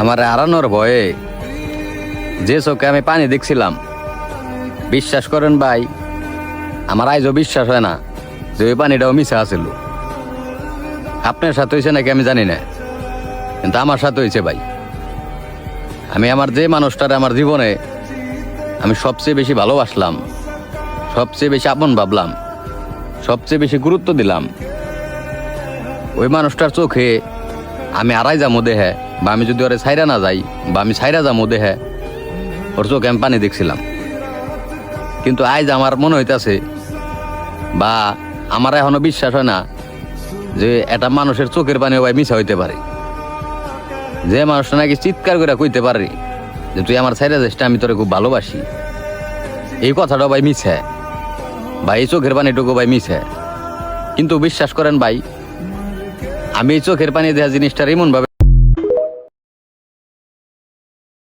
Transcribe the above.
আমার হারানোর ভয়ে যে চোখে আমি পানি দেখছিলাম, বিশ্বাস করেন ভাই, আমার আইজও বিশ্বাস হয় না যে ওই পানিটাও মিশা আছিল। আপনার সাথে হয়েছে নাকি আমি জানি না, কিন্তু আমার সাথে হয়েছে ভাই। আমি আমার যে মানুষটার আমার জীবনে আমি সবচেয়ে বেশি ভালোবাসলাম, সবচেয়ে বেশি আপন ভাবলাম, সবচেয়ে বেশি গুরুত্ব দিলাম, ওই মানুষটার চোখে আমি আড়াই যামো দেহে, বা আমি যদি ওরে ছাইরা না যাই, বা আমি ছাইরা যামো দেহে, ওর চোখে আমি পানি দেখছিলাম। কিন্তু আজ আমার মনে হইতাছে, বা আমার এখনো বিশ্বাস হয় না যে এটা মানুষের চোখের পানিও ভাই মিশা হইতে পারে। যে মানুষটা নাকি চিৎকার করে কইতে পারে যে তুই আমার ছাইরা যাস, আমি তোরে খুব ভালোবাসি, এই কথাটাও ভাই মিছে, বা এই চোখের পানিটুকু ভাই মিছে। কিন্তু বিশ্বাস করেন ভাই, আমি এই চোখের পানি দেওয়া জিনিসটার এমন ভাবে